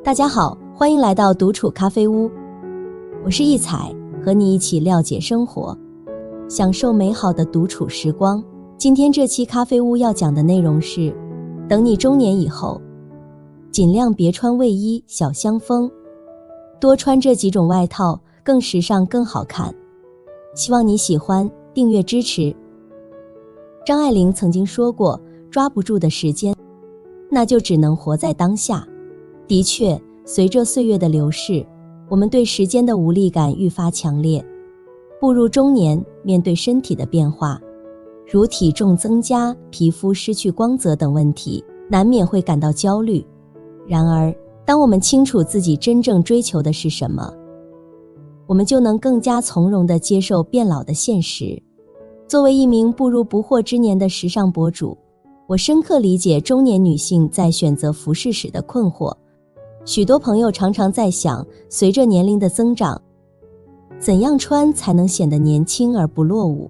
大家好，欢迎来到独处咖啡屋，我是一彩，和你一起了解生活，享受美好的独处时光。今天这期咖啡屋要讲的内容是，等你中年以后，尽量别穿卫衣、小香风，多穿这几种外套，更时尚更好看。希望你喜欢，订阅支持。张爱玲曾经说过，抓不住的时间，那就只能活在当下。的确，随着岁月的流逝，我们对时间的无力感愈发强烈。步入中年，面对身体的变化，如体重增加、皮肤失去光泽等问题，难免会感到焦虑。然而，当我们清楚自己真正追求的是什么，我们就能更加从容地接受变老的现实。作为一名步入不惑之年的时尚博主，我深刻理解中年女性在选择服饰时的困惑。许多朋友常常在想，随着年龄的增长，怎样穿才能显得年轻而不落伍？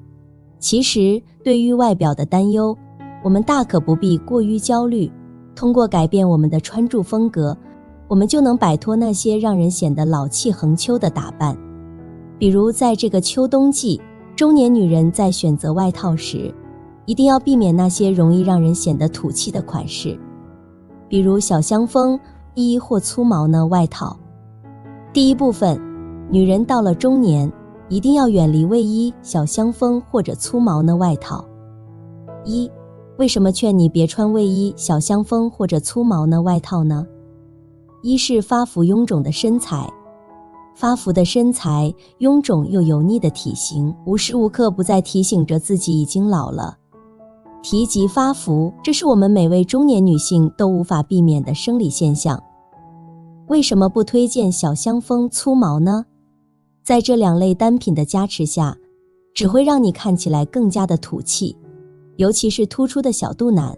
其实，对于外表的担忧，我们大可不必过于焦虑。通过改变我们的穿着风格，我们就能摆脱那些让人显得老气横秋的打扮。比如在这个秋冬季，中年女人在选择外套时，一定要避免那些容易让人显得土气的款式，比如小香风衣或粗毛呢外套。第一部分，女人到了中年，一定要远离卫衣、小香风或者粗毛呢外套。一，为什么劝你别穿卫衣、小香风或者粗毛呢外套呢？一是发福臃肿的身材，发福的身材、臃肿又油腻的体型，无时无刻不在提醒着自己已经老了。提及发福，这是我们每位中年女性都无法避免的生理现象。为什么不推荐小香风、粗毛呢？在这两类单品的加持下，只会让你看起来更加的土气，尤其是突出的小肚腩。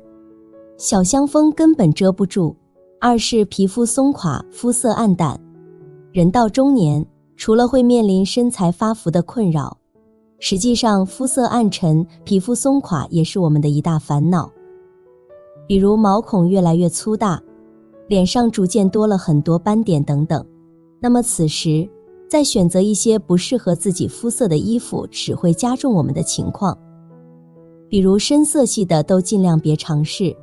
小香风根本遮不住。二是皮肤松垮，肤色暗淡。人到中年，除了会面临身材发福的困扰，实际上肤色暗沉、皮肤松垮也是我们的一大烦恼。比如毛孔越来越粗大，脸上逐渐多了很多斑点等等。那么此时，再选择一些不适合自己肤色的衣服，只会加重我们的情况。比如深色系的都尽量别尝试，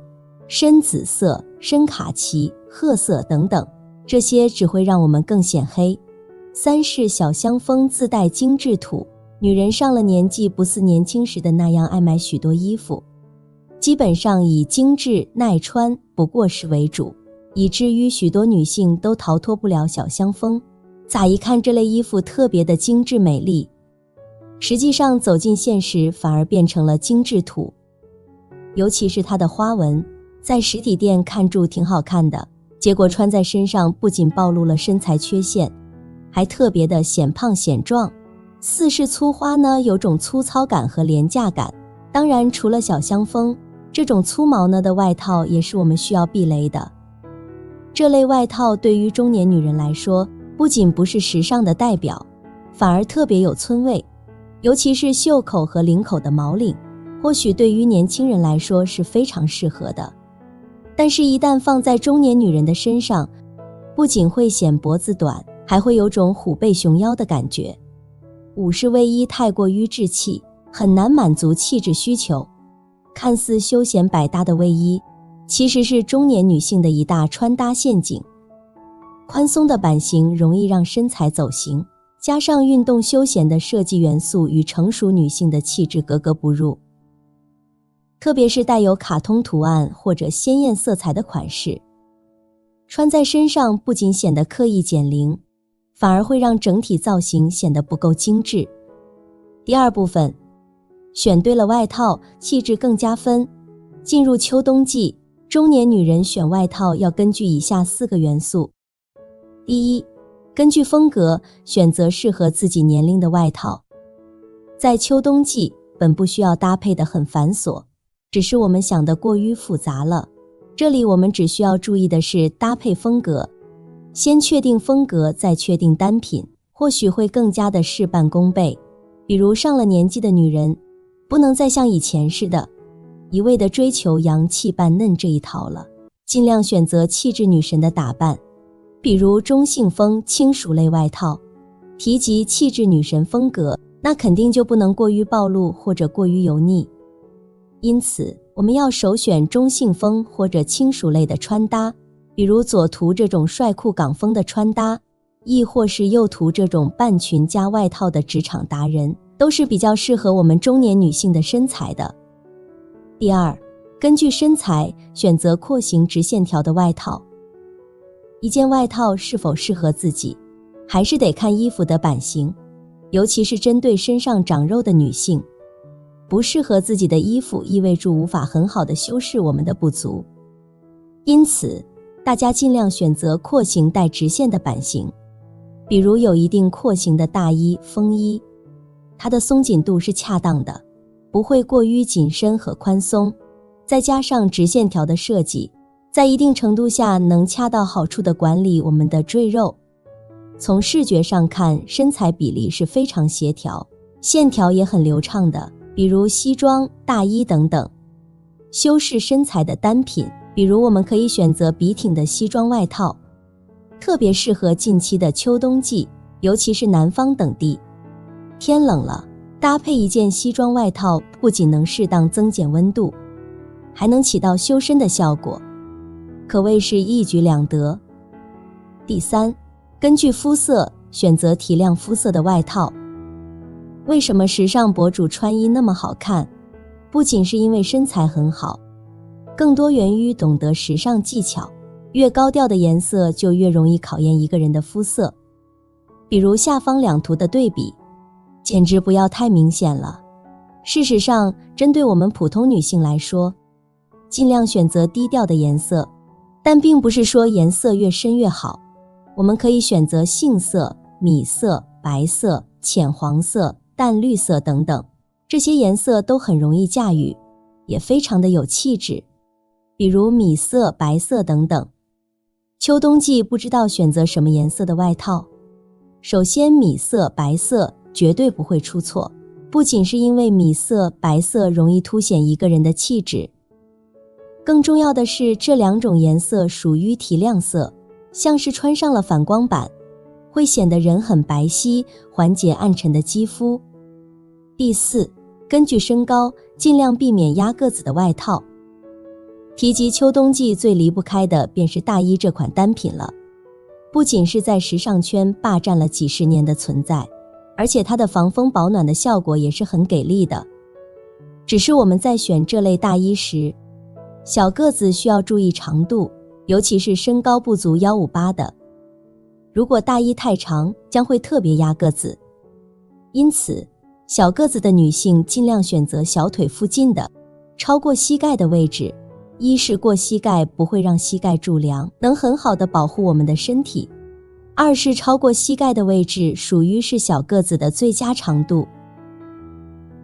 深紫色、深卡其、褐色等等，这些只会让我们更显黑。三是小香风自带精致土，女人上了年纪不似年轻时的那样爱买许多衣服，基本上以精致、耐穿、不过时为主，以至于许多女性都逃脱不了小香风。乍一看这类衣服特别的精致美丽，实际上走进现实反而变成了精致土。尤其是它的花纹，在实体店看着挺好看的，结果穿在身上不仅暴露了身材缺陷，还特别的显胖显壮。四是粗花呢，有种粗糙感和廉价感。当然除了小香风，这种粗毛呢的外套也是我们需要避雷的。这类外套对于中年女人来说，不仅不是时尚的代表，反而特别有村味。尤其是袖口和领口的毛领，或许对于年轻人来说是非常适合的，但是一旦放在中年女人的身上，不仅会显脖子短，还会有种虎背熊腰的感觉。五是卫衣太过于稚气，很难满足气质需求。看似休闲百搭的卫衣，其实是中年女性的一大穿搭陷阱。宽松的版型容易让身材走形，加上运动休闲的设计元素与成熟女性的气质格格不入。特别是带有卡通图案或者鲜艳色彩的款式，穿在身上不仅显得刻意减龄，反而会让整体造型显得不够精致。第二部分，选对了外套，气质更加分。进入秋冬季，中年女人选外套要根据以下4个元素。第一，根据风格选择适合自己年龄的外套。在秋冬季，本不需要搭配得很繁琐，只是我们想得过于复杂了。这里我们只需要注意的是搭配风格，先确定风格，再确定单品，或许会更加的事半功倍。比如上了年纪的女人，不能再像以前似的，一味地追求洋气扮嫩这一套了，尽量选择气质女神的打扮。比如中性风、轻熟类外套。提及气质女神风格，那肯定就不能过于暴露或者过于油腻。因此，我们要首选中性风或者轻熟类的穿搭，比如左图这种帅酷港风的穿搭，亦或是右图这种半裙加外套的职场达人，都是比较适合我们中年女性的身材的。第二，根据身材选择廓形直线条的外套。一件外套是否适合自己，还是得看衣服的版型，尤其是针对身上长肉的女性，不适合自己的衣服意味着无法很好的修饰我们的不足。因此，大家尽量选择廓形带直线的版型，比如有一定廓形的大衣、风衣，它的松紧度是恰当的，不会过于紧身和宽松，再加上直线条的设计，在一定程度下能恰到好处地管理我们的赘肉。从视觉上看，身材比例是非常协调，线条也很流畅的，比如西装、大衣等等。修饰身材的单品，比如我们可以选择笔挺的西装外套，特别适合近期的秋冬季，尤其是南方等地。天冷了，搭配一件西装外套，不仅能适当增减温度，还能起到修身的效果，可谓是一举两得。第三，根据肤色选择提亮肤色的外套。为什么时尚博主穿衣那么好看？不仅是因为身材很好，更多源于懂得时尚技巧。越高调的颜色就越容易考验一个人的肤色。比如下方两图的对比，简直不要太明显了。事实上，针对我们普通女性来说，尽量选择低调的颜色，但并不是说颜色越深越好。我们可以选择杏色、米色、白色、浅黄色、淡绿色等等，这些颜色都很容易驾驭，也非常的有气质。比如米色、白色等等。秋冬季不知道选择什么颜色的外套，首先米色、白色绝对不会出错，不仅是因为米色、白色容易凸显一个人的气质，更重要的是这两种颜色属于提亮色，像是穿上了反光板，会显得人很白皙，缓解暗沉的肌肤。第四，根据身高，尽量避免压个子的外套。提及秋冬季最离不开的便是大衣这款单品了，不仅是在时尚圈霸占了几十年的存在，而且它的防风保暖的效果也是很给力的。只是我们在选这类大衣时，小个子需要注意长度，尤其是身高不足158的，如果大衣太长，将会特别压个子。因此，小个子的女性尽量选择小腿附近的，超过膝盖的位置。一是过膝盖不会让膝盖蛀凉，能很好的保护我们的身体；二是超过膝盖的位置属于是小个子的最佳长度，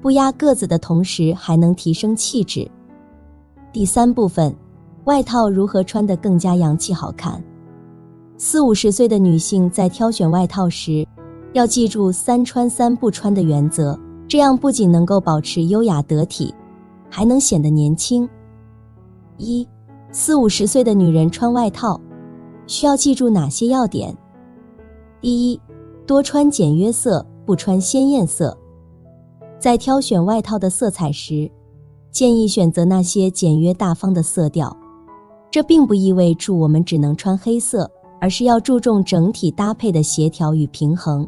不压个子的同时还能提升气质。第三部分，外套如何穿得更加洋气好看。40-50岁的女性在挑选外套时，要记住3穿3不穿的原则，这样不仅能够保持优雅得体，还能显得年轻。40-50岁的女人穿外套需要记住哪些要点？第一，多穿简约色，不穿鲜艳色。在挑选外套的色彩时，建议选择那些简约大方的色调。这并不意味着我们只能穿黑色，而是要注重整体搭配的协调与平衡，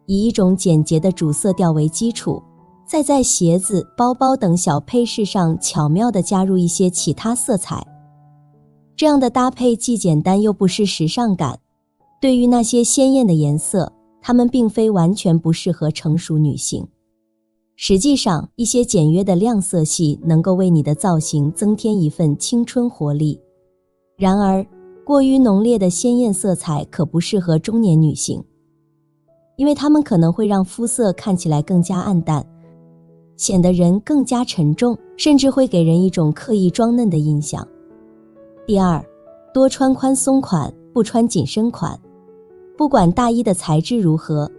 以一种简洁的主色调为基础，再在鞋子、包包等小配饰上巧妙地加入一些其他色彩。这样的搭配既简单又不失时尚感。对于那些鲜艳的颜色，它们并非完全不适合成熟女性。实际上，一些简约的亮色系能够为你的造型增添一份青春活力。然而，过于浓烈的鲜艳色彩可不适合中年女性，因为它们可能会让肤色看起来更加暗淡，显得人更加沉重，甚至会给人一种刻意装嫩的印象。第二，多穿宽松款，不穿紧身款。不管大衣的材质如何，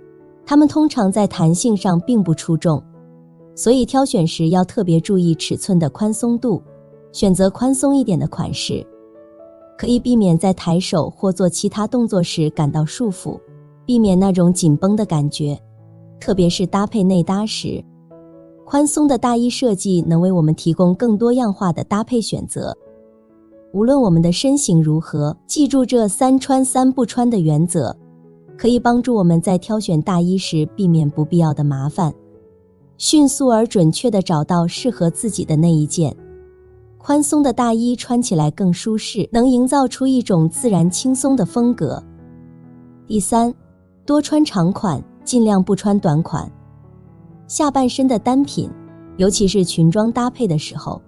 它们通常在弹性上并不出众，所以挑选时要特别注意尺寸的宽松度，选择宽松一点的款式。可以避免在抬手或做其他动作时感到束缚，避免那种紧绷的感觉，特别是搭配内搭时。宽松的大衣设计能为我们提供更多样化的搭配选择。无论我们的身形如何，记住这3穿3不穿的原则，可以帮助我们在挑选大衣时避免不必要的麻烦，迅速而准确地找到适合自己的那一件。宽松的大衣穿起来更舒适，能营造出一种自然轻松的风格。第3，多穿长款，尽量不穿短款。下半身的单品，尤其是裙装搭配的时候，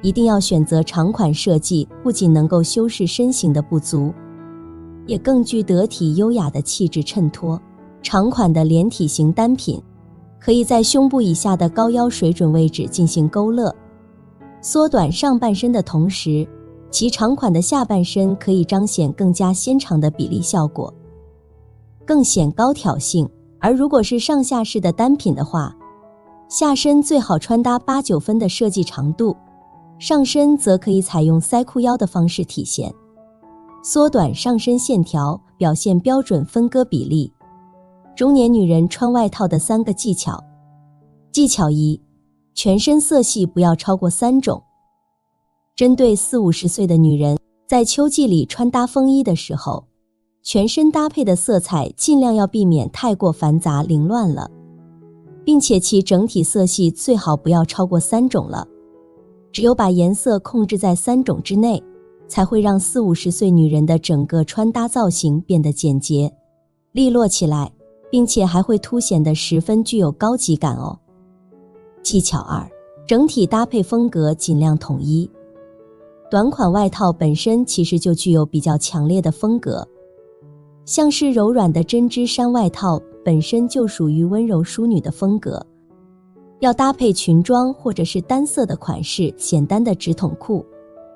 一定要选择长款设计，不仅能够修饰身形的不足，也更具得体优雅的气质衬托。长款的连体型单品，可以在胸部以下的高腰水准位置进行勾勒，缩短上半身的同时，其长款的下半身可以彰显更加纤长的比例效果，更显高挑性。而如果是上下式的单品的话，下身最好穿搭8、9分的设计长度，上身则可以采用塞裤腰的方式体现，缩短上身线条，表现标准分割比例。中年女人穿外套的3个技巧。技巧1，全身色系不要超过3种。针对40、50岁的女人，在秋季里穿搭风衣的时候，全身搭配的色彩尽量要避免太过繁杂凌乱了，并且其整体色系最好不要超过3种了。只有把颜色控制在3种之内，才会让40、50岁女人的整个穿搭造型变得简洁、利落起来，并且还会凸显得十分具有高级感哦。技巧2，整体搭配风格尽量统一。短款外套本身其实就具有比较强烈的风格，像是柔软的针织衫外套本身就属于温柔淑女的风格，要搭配裙装或者是单色的款式，简单的直筒裤，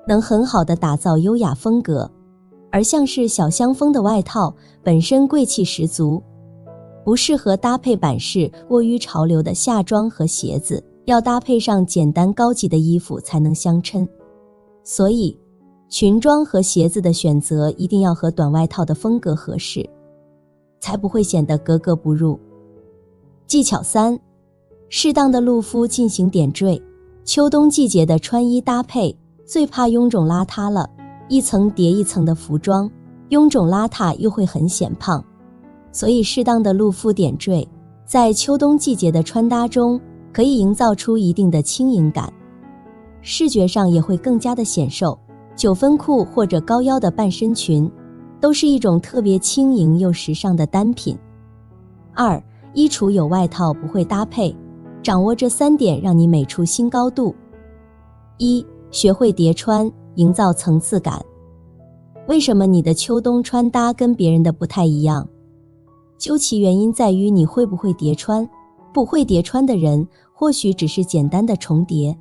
能很好的打造优雅风格。而像是小香风的外套本身贵气十足，不适合搭配版式过于潮流的夏装和鞋子，要搭配上简单高级的衣服才能相称。所以裙装和鞋子的选择一定要和短外套的风格合适，才不会显得格格不入。技巧3，适当的露肤进行点缀。秋冬季节的穿衣搭配最怕臃肿邋遢了，一层叠一层的服装，臃肿邋遢又会很显胖，所以适当的露肤点缀，在秋冬季节的穿搭中可以营造出一定的轻盈感，视觉上也会更加的显瘦。9分裤或者高腰的半身裙都是一种特别轻盈又时尚的单品。2，衣橱有外套不会搭配，掌握这3点让你美出新高度。1，学会叠穿，营造层次感。为什么你的秋冬穿搭跟别人的不太一样？究其原因在于你会不会叠穿。不会叠穿的人或许只是简单的重叠，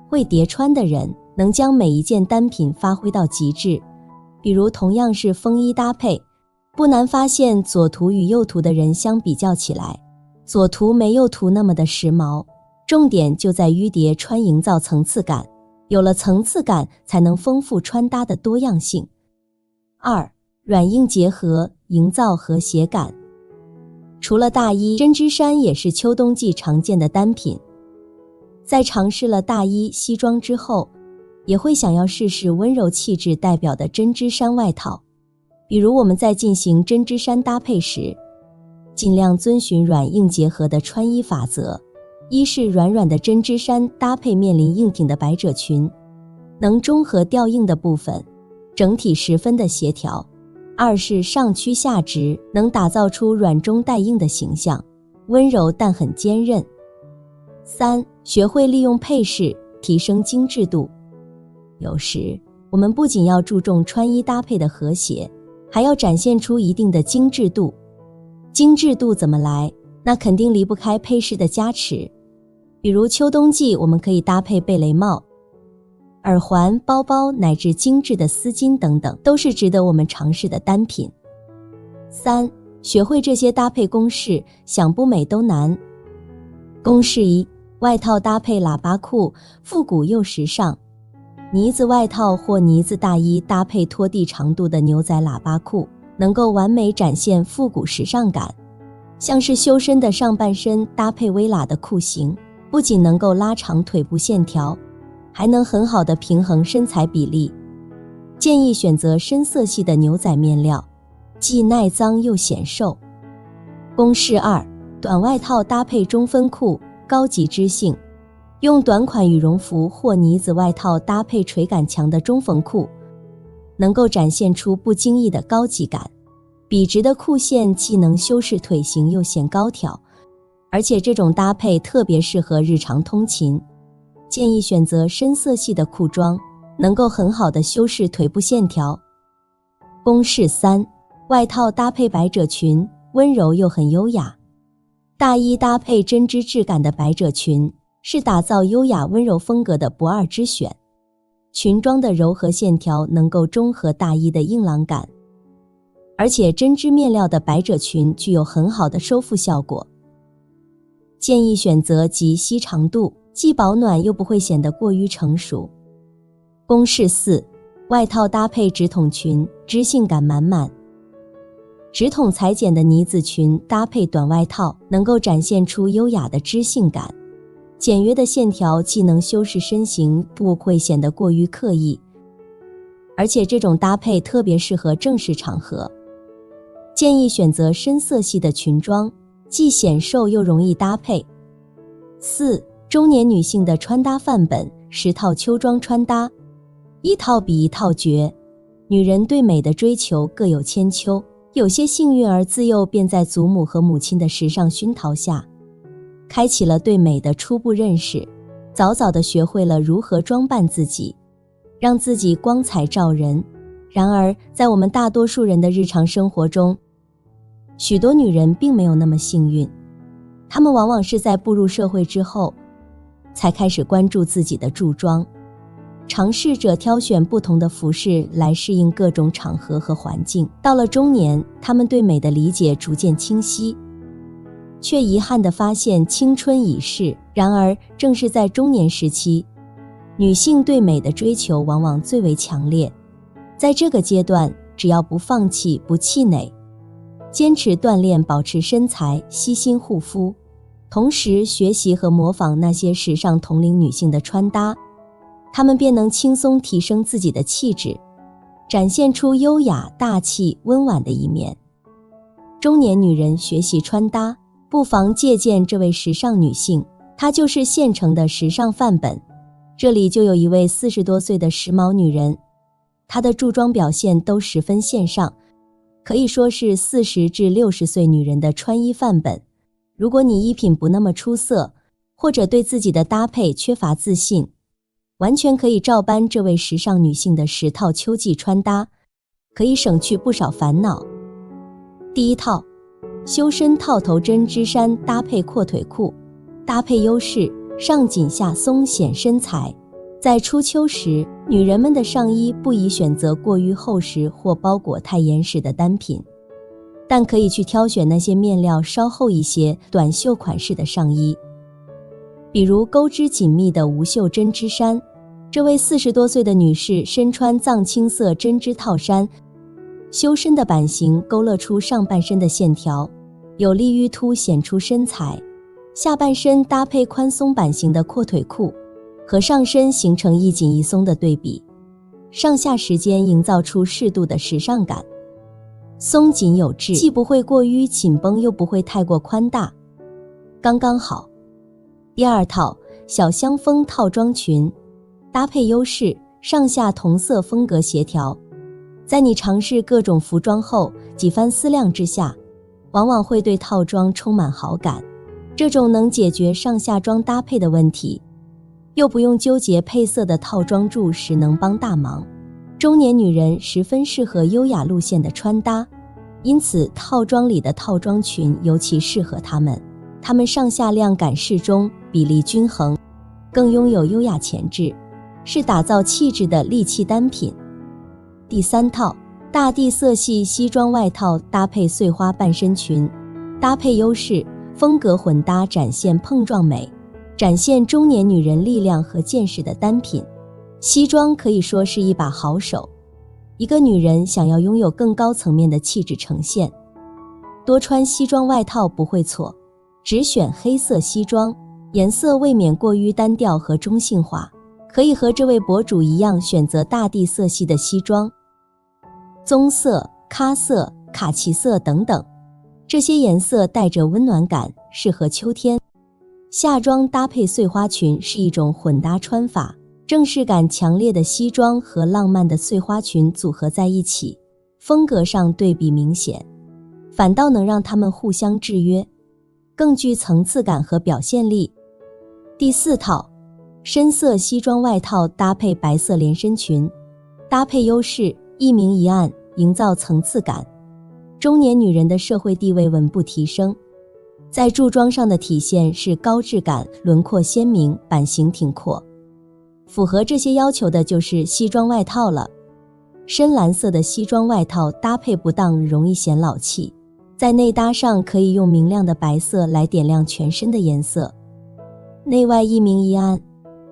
会叠穿的人能将每一件单品发挥到极致。比如同样是风衣搭配，不难发现左图与右图的人相比较起来，左图没右图那么的时髦。重点就在于叠穿营造层次感，有了层次感才能丰富穿搭的多样性。2，软硬结合，营造和谐感。除了大衣，针织衫也是秋冬季常见的单品。在尝试了大衣、西装之后，也会想要试试温柔气质代表的针织衫外套。比如我们在进行针织衫搭配时，尽量遵循软硬结合的穿衣法则。一是软软的针织衫搭配面临硬挺的百褶裙，能中和掉硬的部分，整体十分的协调。2是上屈下直，能打造出软中带硬的形象，温柔但很坚韧。3，学会利用配饰，提升精致度。有时我们不仅要注重穿衣搭配的和谐，还要展现出一定的精致度。精致度怎么来？那肯定离不开配饰的加持。比如秋冬季我们可以搭配贝雷帽、耳环、包包乃至精致的丝巾等等，都是值得我们尝试的单品。3，学会这些搭配公式，想不美都难。公式1，外套搭配喇叭裤，复古又时尚。呢子外套或呢子大衣搭配拖地长度的牛仔喇叭裤，能够完美展现复古时尚感。像是修身的上半身搭配微喇的裤型，不仅能够拉长腿部线条，还能很好的平衡身材比例。建议选择深色系的牛仔面料，既耐脏又显瘦。公式2：短外套搭配中分裤，高级知性。用短款羽绒服或呢子外套搭配垂感强的中缝裤，能够展现出不经意的高级感。笔直的裤线既能修饰腿型又显高挑，而且这种搭配特别适合日常通勤。建议选择深色系的裤装，能够很好的修饰腿部线条。公式3：外套搭配百褶裙，温柔又很优雅。大衣搭配针织质感的百褶裙，是打造优雅温柔风格的不二之选。裙装的柔和线条能够中和大衣的硬朗感，而且针织面料的百褶裙具有很好的收腹效果。建议选择及膝长度，既保暖又不会显得过于成熟。公式4：外套搭配直筒裙，知性感满满。直筒裁剪的呢子裙搭配短外套，能够展现出优雅的知性感。简约的线条既能修饰身形，不会显得过于刻意，而且这种搭配特别适合正式场合。建议选择深色系的裙装，既显瘦又容易搭配。4、中年女性的穿搭范本，10套秋装穿搭，一套比一套绝。女人对美的追求各有千秋，有些幸运儿自幼便在祖母和母亲的时尚熏陶下，开启了对美的初步认识，早早地学会了如何装扮自己，让自己光彩照人。然而，在我们大多数人的日常生活中，许多女人并没有那么幸运，她们往往是在步入社会之后，才开始关注自己的着装，尝试着挑选不同的服饰来适应各种场合和环境。到了中年，她们对美的理解逐渐清晰，却遗憾地发现青春已逝。然而，正是在中年时期，女性对美的追求往往最为强烈。在这个阶段，只要不放弃、不气馁，坚持锻炼，保持身材，悉心护肤，同时学习和模仿那些时尚同龄女性的穿搭，她们便能轻松提升自己的气质，展现出优雅、大气、温婉的一面。中年女人学习穿搭，不妨借鉴这位时尚女性，她就是现成的时尚范本。这里就有一位40多岁的时髦女人，她的着装表现都十分线上，可以说是40至60岁女人的穿衣范本。如果你衣品不那么出色，或者对自己的搭配缺乏自信，完全可以照搬这位时尚女性的10套秋季穿搭，可以省去不少烦恼。第一套，修身套头针织衫搭配阔腿裤，搭配优势，上紧下松显身材。在初秋时，女人们的上衣不宜选择过于厚实或包裹太严实的单品，但可以去挑选那些面料稍厚一些、短袖款式的上衣，比如钩织紧密的无袖针织衫。这位40多岁的女士身穿藏青色针织套衫，修身的版型勾勒出上半身的线条，有利于凸显出身材。下半身搭配宽松版型的阔腿裤，和上身形成一紧一松的对比，上下时间营造出适度的时尚感，松紧有致，既不会过于紧绷，又不会太过宽大，刚刚好。第二套，小香风套装裙，搭配优势，上下同色风格协调。在你尝试各种服装后，几番思量之下，往往会对套装充满好感。这种能解决上下装搭配的问题，又不用纠结配色的套装住时能帮大忙。中年女人十分适合优雅路线的穿搭，因此套装里的套装裙尤其适合她们。她们上下量感适中，比例均衡，更拥有优雅潜质，是打造气质的利器单品。第三套，大地色系西装外套搭配碎花半身裙，搭配优势，风格混搭，展现碰撞美，展现中年女人力量和见识的单品。西装可以说是一把好手，一个女人想要拥有更高层面的气质呈现，多穿西装外套不会错，只选黑色西装，颜色未免过于单调和中性化，可以和这位博主一样选择大地色系的西装，棕色、咖色、卡其色等等，这些颜色带着温暖感，适合秋天。夏装搭配碎花裙是一种混搭穿法，正式感强烈的西装和浪漫的碎花裙组合在一起，风格上对比明显，反倒能让它们互相制约，更具层次感和表现力。第4套，深色西装外套搭配白色连身裙，搭配优势，一明一暗，营造层次感。中年女人的社会地位稳步提升，在着装上的体现是高质感，轮廓鲜明，版型挺阔。符合这些要求的就是西装外套了。深蓝色的西装外套搭配不当容易显老气，在内搭上可以用明亮的白色来点亮全身的颜色，内外一明一暗，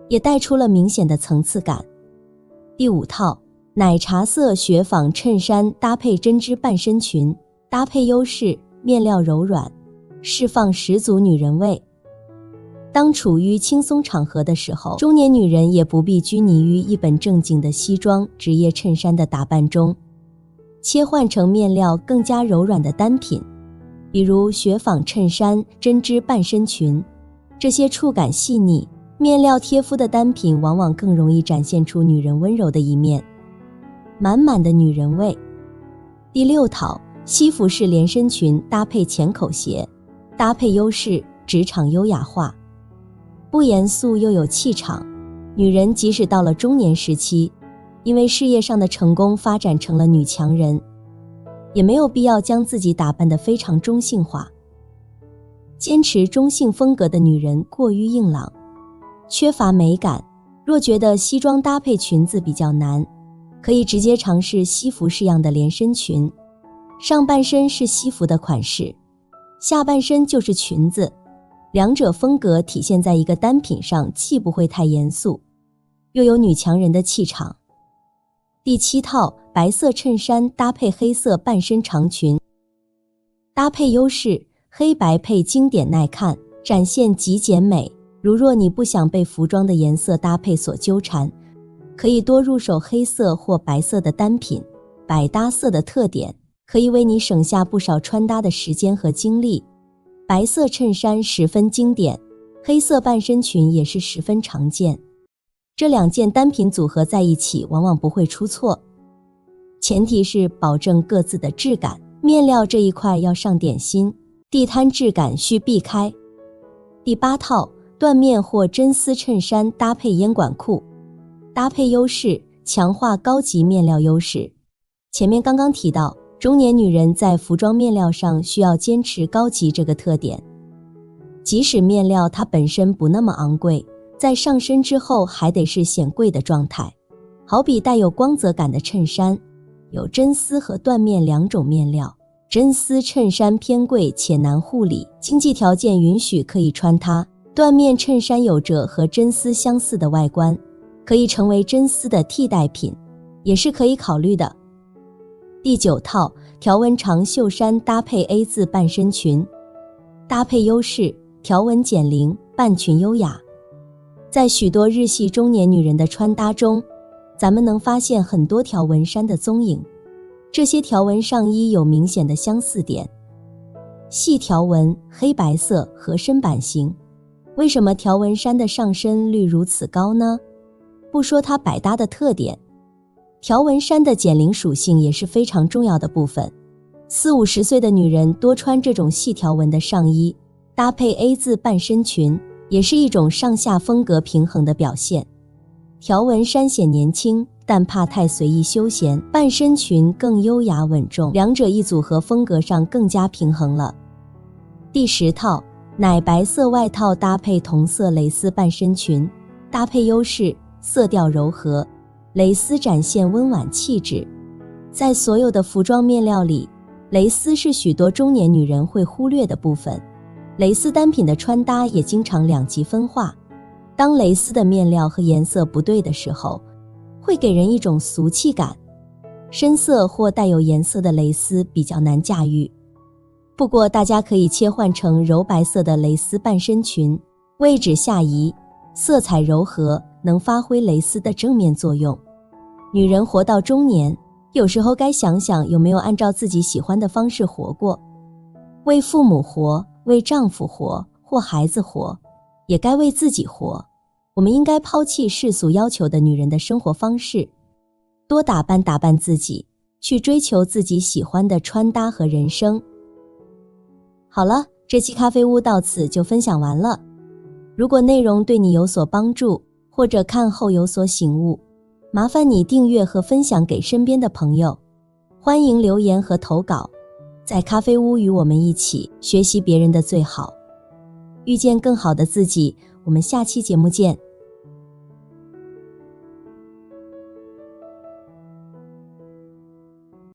也带出了明显的层次感。第5套，奶茶色雪纺衬衫搭配针织半身裙，搭配优势，面料柔软，释放十足女人味。当处于轻松场合的时候，中年女人也不必拘泥于一本正经的西装、职业衬衫的打扮中，切换成面料更加柔软的单品，比如雪纺衬衫、针织半身裙，这些触感细腻、面料贴肤的单品往往更容易展现出女人温柔的一面，满满的女人味。第6套，西服式连身裙搭配浅口鞋，搭配优势，职场优雅化，不严肃又有气场。女人即使到了中年时期，因为事业上的成功发展成了女强人，也没有必要将自己打扮得非常中性化。坚持中性风格的女人过于硬朗，缺乏美感。若觉得西装搭配裙子比较难，可以直接尝试西服式样的连身裙，上半身是西服的款式，下半身就是裙子，两者风格体现在一个单品上，既不会太严肃，又有女强人的气场。第7套，白色衬衫搭配黑色半身长裙，搭配优势，黑白配经典耐看，展现极简美。如若你不想被服装的颜色搭配所纠缠，可以多入手黑色或白色的单品，百搭色的特点可以为你省下不少穿搭的时间和精力。白色衬衫十分经典，黑色半身裙也是十分常见，这2件单品组合在一起往往不会出错，前提是保证各自的质感。面料这一块要上点心，地摊质感需避开。第8套，缎面或真丝衬衫搭配烟管裤，搭配优势，强化高级面料优势。前面刚刚提到，中年女人在服装面料上需要坚持高级这个特点，即使面料它本身不那么昂贵，在上身之后还得是显贵的状态。好比带有光泽感的衬衫，有真丝和缎面2种面料，真丝衬衫偏贵且难护理，经济条件允许可以穿它。缎面衬衫有着和真丝相似的外观，可以成为真丝的替代品，也是可以考虑的。第9套，条纹长袖衫搭配 A 字半身裙，搭配优势，条纹减龄，半裙优雅。在许多日系中年女人的穿搭中，咱们能发现很多条纹衫的踪影，这些条纹上衣有明显的相似点，细条纹，黑白色，合身版型。为什么条纹衫的上身率如此高呢？不说它百搭的特点，条纹衫的减龄属性也是非常重要的部分。40-50岁的女人多穿这种细条纹的上衣，搭配 A 字半身裙，也是一种上下风格平衡的表现。条纹衫显年轻，但怕太随意休闲，半身裙更优雅稳重，两者一组合，风格上更加平衡了。第10套，奶白色外套搭配同色蕾丝半身裙，搭配优势，色调柔和，蕾丝展现温婉气质。在所有的服装面料里，蕾丝是许多中年女人会忽略的部分，蕾丝单品的穿搭也经常两极分化。当蕾丝的面料和颜色不对的时候，会给人一种俗气感，深色或带有颜色的蕾丝比较难驾驭。不过大家可以切换成柔白色的蕾丝半身裙，位置下移，色彩柔和，能发挥蕾丝的正面作用。女人活到中年，有时候该想想有没有按照自己喜欢的方式活过，为父母活，为丈夫活，或孩子活，也该为自己活。我们应该抛弃世俗要求的女人的生活方式，多打扮自己，去追求自己喜欢的穿搭和人生。好了，这期咖啡屋到此就分享完了。如果内容对你有所帮助，或者看后有所醒悟，麻烦你订阅和分享给身边的朋友。欢迎留言和投稿，在咖啡屋与我们一起学习别人的最好，遇见更好的自己。我们下期节目见。